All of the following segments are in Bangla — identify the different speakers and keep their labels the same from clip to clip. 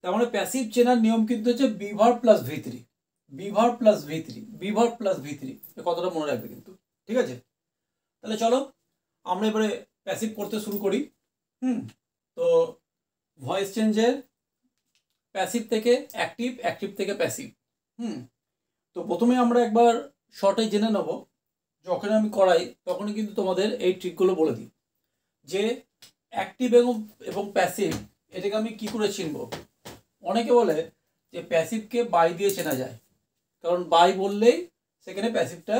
Speaker 1: তার মানে প্যাসিভ চেনার নিয়ম কিন্তু হচ্ছে B verb plus V three, B verb plus V three, B verb plus V three, কতটা মনে রাখবে কিন্তু। ঠিক আছে, তাহলে চলো আমরা এবারে প্যাসিভ করতে শুরু করি। তো ভয়েস চেঞ্জের প্যাসিভ থেকে অ্যাক্টিভ, অ্যাক্টিভ থেকে প্যাসিভ। তো প্রথমে আমরা একবার শর্টে জেনে নেব, যখন আমি করাই তখনই কিন্তু তোমাদের এই ট্রিকগুলো বলে দিই যে অ্যাক্টিভ এবং প্যাসিভ এটাকে আমি কি করে চিনব। অনেকে বলে যে প্যাসিভকে বাই দিয়ে চেনা যায়, কারণ বাই বললেই সেখানে প্যাসিভটা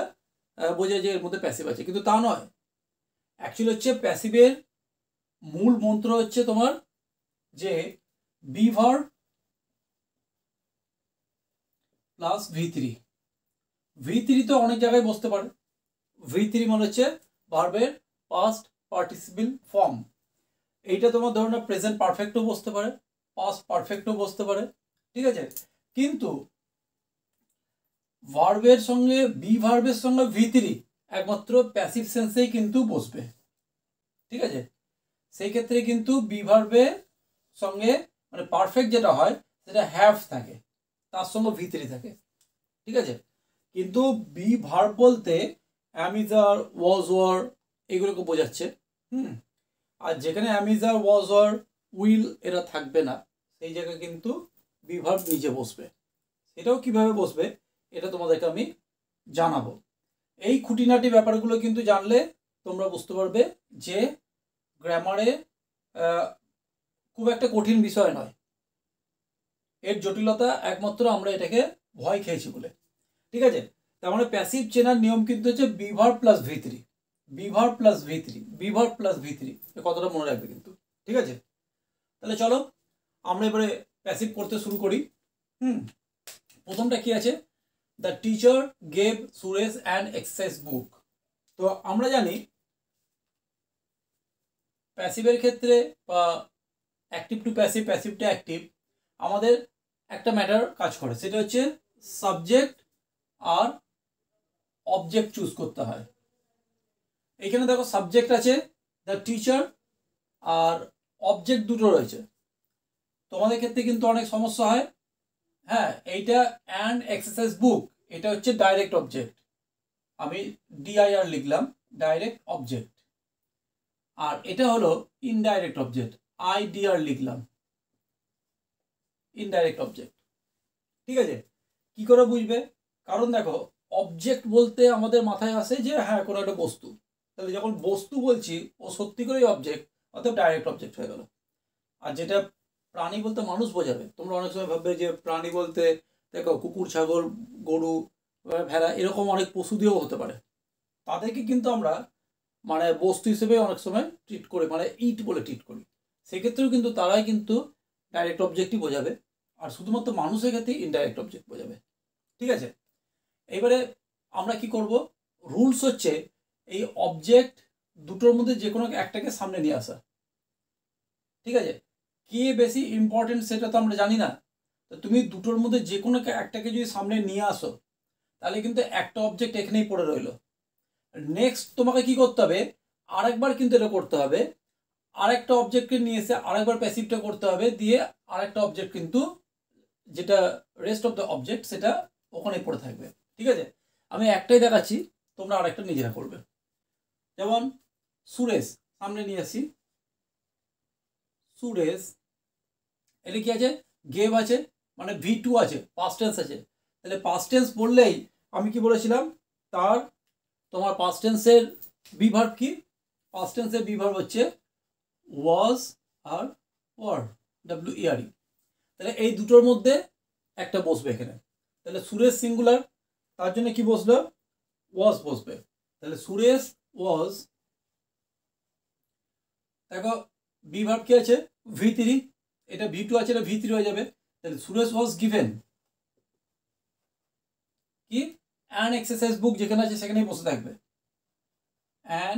Speaker 1: বোঝায় যে এর মধ্যে প্যাসিভ আছে, কিন্তু তা নয়। অ্যাকচুয়ালি হচ্ছে প্যাসিভের মূল মন্ত্র হচ্ছে তোমার যে be verb plus V three. V three তো অনেক জায়গায় বসতে পারে। ভি থ্রি মানে হচ্ছে ভার্বের পাস্ট পার্টিসিপল ফর্ম। এইটা তোমার ধরো না প্রেজেন্ট পারফেক্টও বসতে পারে, পাস্ট পারফেক্টও বসতে পারে। ঠিক আছে, কিন্তু ভার্বের সঙ্গে বি ভার্বের সঙ্গে ভি থ্রি একমাত্র প্যাসিভ সেন্সেই কিন্তু বসবে। ঠিক আছে, সেই ক্ষেত্রে কিন্তু বি ভার্বের সঙ্গে মানে পারফেক্ট যেটা হয় সেটা হ্যাভ থাকে, তার সঙ্গে ভি থ্রি থাকে। ঠিক আছে, কিন্তু বি ভার্ব বলতে অ্যাম ইজ আর, ওয়াজ ওয়ার এগুলোকে বোঝাচ্ছে। আর যেখানে am is are, was were, will এরা থাকবে না, সেই জায়গায় কিন্তু বি ভার্ব নিজে বসবে। সেটাও কিভাবে বসবে এটা তোমাদেরকে আমি জানাবো। এই খুঁটিনাটি ব্যাপারগুলো কিন্তু জানলে তোমরা বুঝতে পারবে যে গ্রামারে খুব একটা কঠিন বিষয় নয়। এর জটিলতা একমাত্র আমরা এটাকে ভয় খেয়েছি বলে। ঠিক আছে, তার মানে প্যাসিভ চেনার নিয়ম কিন্তু হচ্ছে B verb plus V three, B verb plus V three, B verb plus V three, কতটা মনে রাখবে কিন্তু। ঠিক আছে, তাহলে চলো আমরা এবারে প্যাসিভ করতে শুরু করি। প্রথমটা কি আছে, the teacher gave Suresh an exercise book. তো আমরা জানি প্যাসিভের ক্ষেত্রে বা active to passive, passive to active আমাদের একটা ম্যাটার কাজ করে, সেটা হচ্ছে সাবজেক্ট আর অবজেক্ট চুজ করতে হয়। এখানে দেখো সাবজেক্ট আছে দ্য টিচার আর অবজেক্ট দুটো রয়েছে। তোমাদের ক্ষেত্রে কিন্তু অনেক সমস্যা হয়। হ্যাঁ, এইটা অ্যান্ড এক্সারসাইজ বুক, এটা হচ্ছে ডাইরেক্ট অবজেক্ট, আমি ডিআইআর লিখলাম, ডাইরেক্ট অবজেক্ট। আর এটা হলো ইনডাইরেক্ট অবজেক্ট, আইডিআর লিখলাম, ইনডাইরেক্ট অবজেক্ট। ঠিক আছে, কি করে বুঝবে? কারণ দেখো অবজেক্ট বলতে আমাদের মাথায় আসে যে হ্যাঁ কোনো একটা বস্তু, তাহলে যখন বস্তু বলছি ও সত্যি করেই অবজেক্ট, অর্থাৎ ডাইরেক্ট অবজেক্ট হয়ে গেল। আর যেটা প্রাণী বলতে মানুষ বোঝাবে, তোমরা অনেক সময় ভাববে যে প্রাণী বলতে দেখো কুকুর, ছাগল, গরু, ভেড়া এরকম অনেক পশু দিয়েও হতে পারে, তাদেরকে কিন্তু আমরা মানে বস্তু হিসেবে অনেক সময় ট্রিট করি, মানে ইট বলে ট্রিট করি। সেক্ষেত্রেও কিন্তু তারাই কিন্তু ডাইরেক্ট অবজেক্টই বোঝাবে, আর শুধুমাত্র মানুষের ক্ষেত্রে ইনডাইরেক্ট অবজেক্ট বোঝাবে। ঠিক আছে, এবারে আমরা কি করব, রুলস হচ্ছে এই অবজেক্ট দুটোর মধ্যে যে কোনো একটাকে সামনে নিয়ে আসা। ঠিক আছে, কে বেশি ইম্পর্টেন্ট সেটা তো আমরা জানি না, তো তুমি দুটোর মধ্যে যে কোনো একটাকে যদি সামনে নিয়ে আসো তাহলে কিন্তু একটা অবজেক্ট এখানেই পড়ে রইলো। নেক্সট তোমাকে কি করতে হবে, আরেকবার কিন্তু এটা করতে হবে, আরেকটা অবজেক্টকে নিয়ে এসে আরেকবার প্যাসিভটা করতে হবে, দিয়ে আরেকটা অবজেক্ট কিন্তু যেটা রেস্ট অফ দ্য অবজেক্ট সেটা ওখানে পড়ে থাকবে। ঠিক আছে, আমি একটাই দেখাচ্ছি, তোমরা আরেকটা নিজেরা করবে। যেমন সুরেশ, সামনে নিয়ে আসি, সুরেশ, এটা কি আছে, গেভ আছে, মানে ভি টু আছে, পাস্ট টেন্স আছে। তাহলে পাস্ট টেন্স বললেই আমি কি বলেছিলাম, তার তোমার পাস্ট টেন্সের বি ভার্ব কি, পাস্ট টেন্সের বি ভার্ব হচ্ছে ওয়াজ আর ওয়ার, WERE। তাহলে এই দুটোর মধ্যে একটা বসবে এখানে। তাহলে সুরেশ সিঙ্গুলার, তার জন্য কি বসলো, ওয়াজ বসবে। তাহলে সুরেশ ওয়াজ, দেখো বি ভার্ব কি আছে, ভি থ্রি, এটা ভি টু আছে, এটা ভি থ্রি হয়ে যাবে। তাহলে সুরেশ ওয়াজ গিভেন কি, অ্যান এক্সারসাইজ বুক, যেখানে আছে সেখানেই বসে থাকবে, অ্যান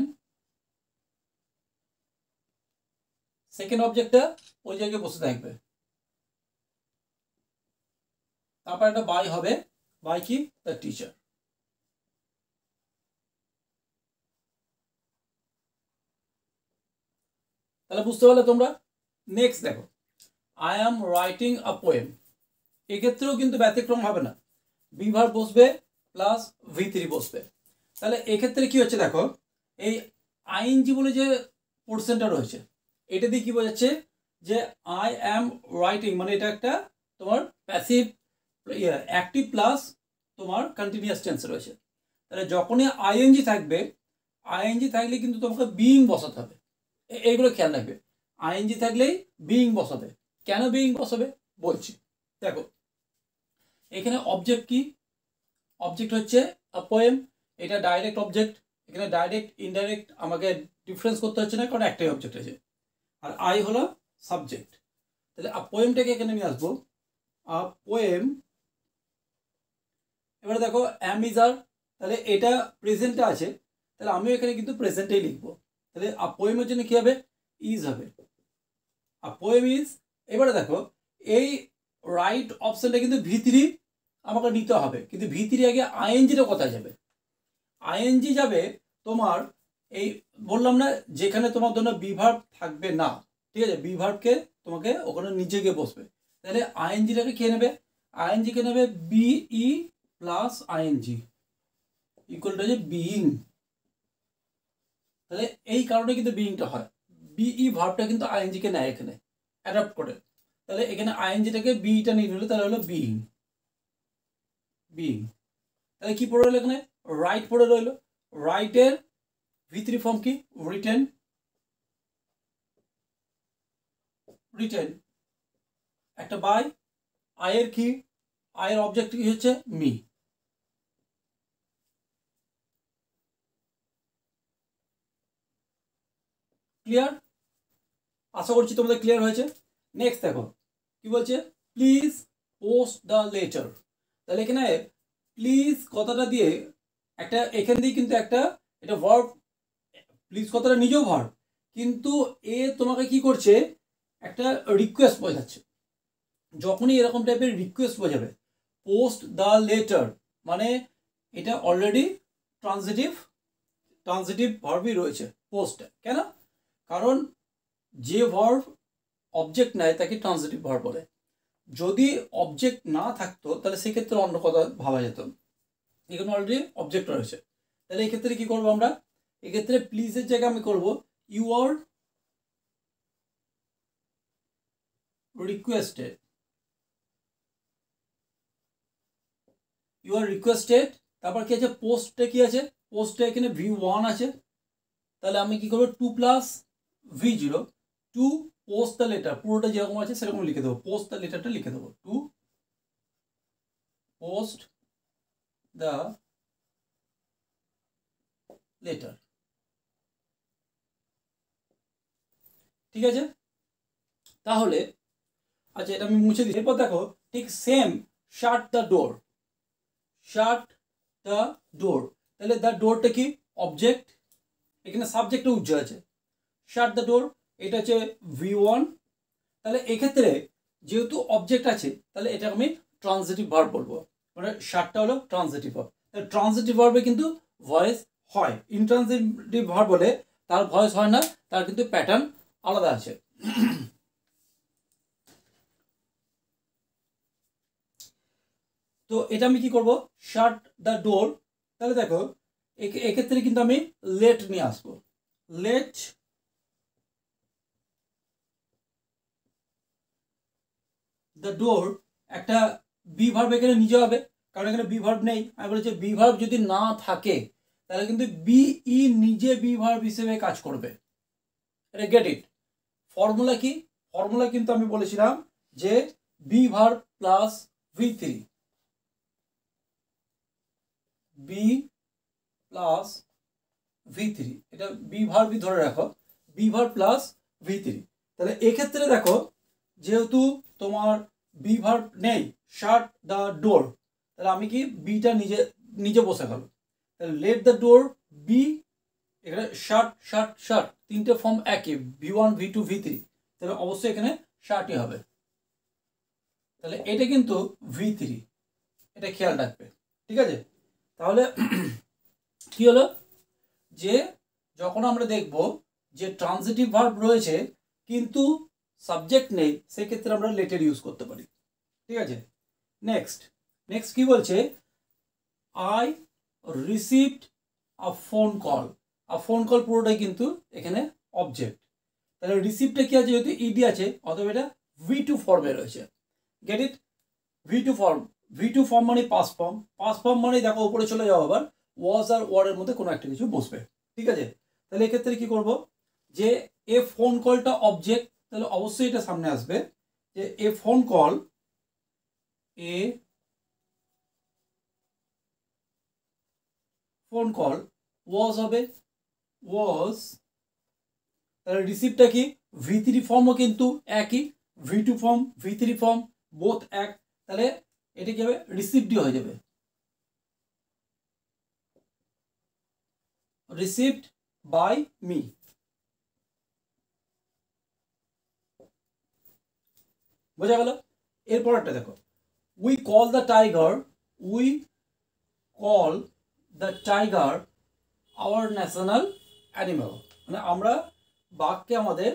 Speaker 1: সেকেন্ড অবজেক্টটা ওই জায়গায় বসে থাকবে। তারপর একটা বাই হবে, বাই কি, দ্য টিচার। তাহলে বুঝতে পারলে তোমরা। নেক্সট দেখো, I am writing a poem, এক্ষেত্রেও কিন্তু ব্যতিক্রম হবে না, বি ভার্ব বসবে প্লাস V3 বসবে। তাহলে এক্ষেত্রে কি হচ্ছে দেখো, এই আইএনজি বলে যে পোর্শনটা রয়েছে এটা দিয়ে কি বোঝাচ্ছে যে আই অ্যাম রাইটিং, মানে এটা একটা তোমার প্যাসিভ অ্যাক্টিভ প্লাস তোমার কন্টিনিউয়াস টেন্স রয়েছে। তাহলে যখনই আইএনজি থাকবে, আইএনজি থাকলে কিন্তু তোমাকে বিইং বসাতে হবে, এইগুলো খেয়াল রাখবে। আইএনজি থাকলেই বিইং বসাবে। কেন বিইং বসাবে বলছি, দেখো এখানে অবজেক্ট কি, অবজেক্ট হচ্ছে আ পোয়েম, এটা ডাইরেক্ট অবজেক্ট, এখানে ডাইরেক্ট ইনডাইরেক্ট আমাকে ডিফারেন্স করতে হচ্ছে না, কারণ একটাই অবজেক্ট আছে। আর আই হলো সাবজেক্ট। তাহলে আ পোয়েমটাকে এখানে নিয়ে আসবো, আ পোয়েম। এবারে দেখো অ্যাম ইজ আর, তাহলে এটা প্রেজেন্টে আছে, তাহলে আমিও এখানে কিন্তু প্রেজেন্টেই লিখবো। তাহলে আ পোয়েমের জন্য কি হবে, ইজ হবে, আ পোয়েম ইজ। এবারে দেখো এই রাইট অপশনটা কিন্তু V3 আমাকে নিতে হবে, কিন্তু V3 আগে আইএনজিটা কোথায় যাবে, আইএনজি যাবে তোমার এই বললাম না যেখানে তোমার জন্য বি ভার্ব থাকবে না, ঠিক আছে, বি ভার্বকে তোমাকে ওখানে নিচে গিয়ে বসবে। তাহলে আইএনজিটাকে কে নেবে, আইএনজি কে নেবে be plus ING equal to being. তাহলে এই কারণে কিন্তু বিইংটা হয়, বিই ভার্বটা কিন্তু আইএনজি কে নেয় এখানে অ্যাডাপ্ট করে। তাহলে এখানে আইএনজিটাকে বিইটা নিয়ে নিলে তাহলে হলো বিইং, বিইং। তাহলে কি পড়ে রইলো এখানে, রাইট পড়ে রইলো, রাইটের V3 ফর্ম কি, রিটেন, রিটেন একটা বাই, আয়ের কি, আয়ের অবজেক্ট কি হচ্ছে মি। ক্লিয়ার, আশা করছি তোমাদের ক্লিয়ার হয়েছে। নেক্সট দেখো কি বলছে, প্লিজ পোস্ট দ্য লেটার। তাহলে এখানে প্লিজ কথাটা দিয়ে একটা, এখান দিয়ে কিন্তু একটা এটা ভার্ব, প্লিজ কথাটা নিজেও ভার্ব, কিন্তু এ তোমাকে কি করছে একটা রিকোয়েস্ট বোঝাচ্ছে। যখনই এরকম টাইপের রিকোয়েস্ট বোঝাবে, পোস্ট দ্য লেটার মানে এটা অলরেডি ট্রানজিটিভ, ট্রানজিটিভ ভার্বই রয়েছে পোস্টে। কেন, কারণ যে ভার্ব অবজেক্ট নেয় তাকে ট্রানজিটিভ ভার্ব বলে। যদি অবজেক্ট না থাকতো তাহলে সেক্ষেত্রে অন্য কথা ভাবা যেত, এখানে অলরেডি অবজেক্ট রয়েছে। তাহলে এক্ষেত্রে কি করবো আমরা, এক্ষেত্রে প্লিজের জায়গায় আমি করবো you are requested, you are requested. তারপর কি আছে, পোস্টে কি আছে, পোস্টে এখানে V1 আছে, তাহলে আমি কি করবো 2 plus V0 to post the letter, পুরোটা যেরকম আছে সেরকম লিখে দেবো, পোস্ট দ্য লেটারটা লিখে দেবো, টু পোস্ট দ্য লেটার। ঠিক আছে, তাহলে আচ্ছা এটা আমি মুছে দিই। এরপর দেখো ঠিক same, shut the door, shut the door. তাহলে দ্য ডোরটা কি অবজেক্ট, এখানে সাবজেক্টে উজ্জ্বল আছে, শাট দ্য ডোর এটা হচ্ছে V1। তাহলে এক্ষেত্রে যেহেতু অবজেক্ট আছে তাহলে এটা আমি ট্রানজিটিভ ভার্ব বলবো, মানে শাটটা হলো ট্রানজিটিভ ভার্ব। তাহলে ট্রানজিটিভ ভার্বে কিন্তু ভয়েস হয়, ইনট্রানজিটিভ ভার্ব বলে তার ভয়েস হয় না, তার কিন্তু প্যাটার্ন আলাদা আছে। তো এটা আমি কি করব, শাট দ্য ডোর। তাহলে দেখো এক্ষেত্রে কিন্তু আমি লেট নিয়ে আসবো, লেট দ্য ডোর, একটা বি ভার্ব এখানে নিজে হবে, কারণ এখানে বি ভার্ব নেই। আমি বলেছি বি ভার্ব যদি না থাকে তাহলে কিন্তু বিই নিজে বি ভার্ব হিসেবে কাজ করবে, এটা গেট ইট। ফর্মুলা কি, ফর্মুলা কিন্তু আমি বলেছিলাম যে be verb plus V3, be plus V3, এটা বি ভার্বই ধরে রাখো, বি ভার্ব প্লাস V3। তাহলে এক্ষেত্রে দেখো যেহেতু তোমার বি ভার্ব নেই, শাট দ্য ডোর, তাহলে আমি কি বিটা নিজে নিজে বসে গেল, তাহলে লেট দ্য ডোর বি, এখানে শাট শাট শাট তিনটে ফর্ম একই, V1 V2 V3, তাহলে অবশ্যই এখানে শাটই হবে। তাহলে এটা কিন্তু V3, এটা খেয়াল রাখবে, ঠিক আছে। তাহলে কি হলো যে যখন আমরা দেখব যে ট্রানজিটিভ ভার্ব রয়েছে কিন্তু সাবজেক্ট নেই সেক্ষেত্রে আমরা লেটের ইউজ করতে পারি। ঠিক আছে, নেক্সট নেক্সট কি বলছে, I received a phone call. আর ফোন কল পুরোটাই কিন্তু এখানে অবজেক্ট। তাহলে রিসিভটা কি আছে, যেহেতু ইডি আছে অতএব এটা V2 ফর্মে রয়েছে। Get it, V2 form. V2 form মানে পাস্ট ফর্ম। পাস্ট ফর্ম মানে দেখো উপরে চলে যাও, আবার ওয়াজ আর ওয়ার্ডের মধ্যে কোনো একটা কিছু বসবে। ঠিক আছে, তাহলে এক্ষেত্রে কি করব, যে এ ফোন কলটা অবজেক্ট, তাহলে অবশ্যই এটা সামনে আসবে যে a phone call, a phone call was হবে ওয়াজ। তাহলে রিসিভটা কি, V3 ফর্মও কিন্তু একই, V2 form V3 form both এক, তাহলে এটা কি হবে, রিসিভডই হয়ে যাবে, রিসিভড বাই মি। বোঝা গেল? এরপরটা দেখো, we call the tiger, we call the tiger hour national animal. মানে আমরা বাঘকে আমাদের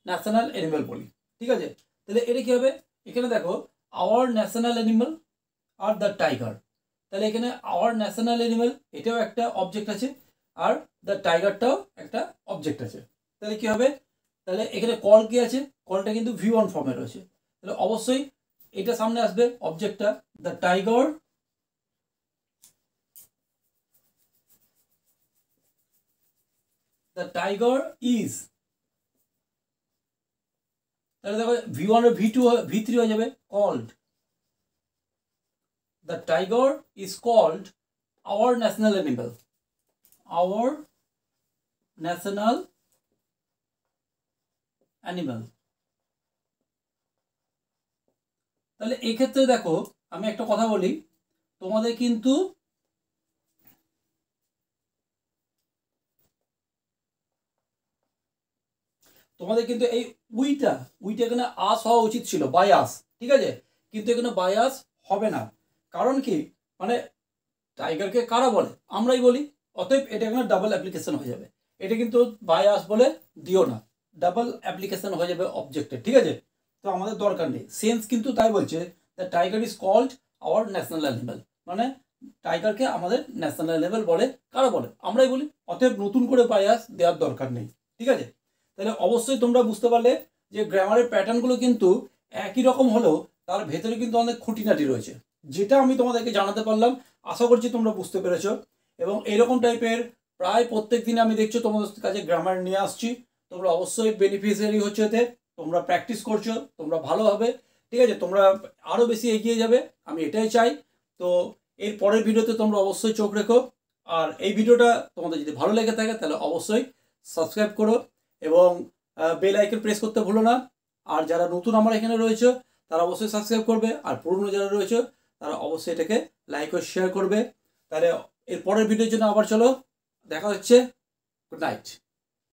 Speaker 1: ন্যাশনাল অ্যানিমাল বলি। ঠিক আছে, তাহলে এটা কি হবে, এখানে দেখো hour national animal are the tiger, তাহলে এখানে আওয়ার ন্যাশনাল অ্যানিমাল এটাও একটা অবজেক্ট আছে, আর দ্য টাইগারটাও একটা অবজেক্ট আছে। তাহলে কি হবে, তাহলে এখানে কল কি আছে, কলটা কিন্তু V1 ফর্মে রয়েছে, তাহলে অবশ্যই এটা সামনে আসবে অবজেক্টটা, the tiger the tiger is. তাহলে দেখো V1 এর V2 V3 হয়ে যাবে called, the tiger is called our national animal, our national animal. তাহলে এক্ষেত্রে দেখো আমি একটা কথা বলি, তোমাদের কিন্তু এই উইটা এখানে আস হওয়া উচিত ছিল, বাই আস। ঠিক আছে, কিন্তু এখানে বাই আস হবে না, কারণ কি, মানে টাইগারকে কারা বলে, আমরাই বলি, অতএব এটা এখানে ডাবল অ্যাপ্লিকেশন হয়ে যাবে। এটা কিন্তু বাই আস বলে দিও না, ডাবল অ্যাপ্লিকেশন হয়ে যাবে অবজেক্টে। ঠিক আছে, তো আমাদের দরকার নেই, সেন্স কিন্তু তাই বলছে, the tiger is called our national animal, মানে টাইগারকে আমাদের ন্যাশনাল অ্যানিমাল বলে, কারা বলে, আমরাই বলি, অতএব নতুন করে বাই আস দেওয়ার দরকার নেই। ঠিক আছে, তাহলে অবশ্যই তোমরা বুঝতে পারলে যে গ্রামারের প্যাটার্নগুলো কিন্তু একই রকম হলেও তার ভেতরে কিন্তু অনেক খুঁটিনাটি রয়েছে, যেটা আমি তোমাদেরকে জানাতে পারলাম। আশা করছি তোমরা বুঝতে পেরেছো, এবং এরকম টাইপের প্রায় প্রত্যেক দিন আমি দেখছো তোমাদের কাছে গ্রামার নিয়ে আসছি। তোমরা অবশ্যই বেনিফিশিয়ারি হচ্ছে এতে, তোমরা প্র্যাকটিস করছো, তোমরা ভালো হবে। ঠিক আছে, তোমরা আরও বেশি এগিয়ে যাবে, আমি এটাই চাই। তো এর পরের ভিডিওতে তোমরা অবশ্যই চোখ রেখো, আর এই ভিডিওটা তোমাদের যদি ভালো লেগে থাকে তাহলে অবশ্যই সাবস্ক্রাইব করো এবং বেল আইকন প্রেস করতে ভুলো না। আর যারা নতুন আমার এখানে রয়েছে তারা অবশ্যই সাবস্ক্রাইব করবে, আর পুরনো যারা রয়েছে তারা অবশ্যই এটাকে লাইক ও শেয়ার করবে। তাহলে এর পরের ভিডিওর জন্য আবার চলো, দেখা হচ্ছে, গুড নাইট।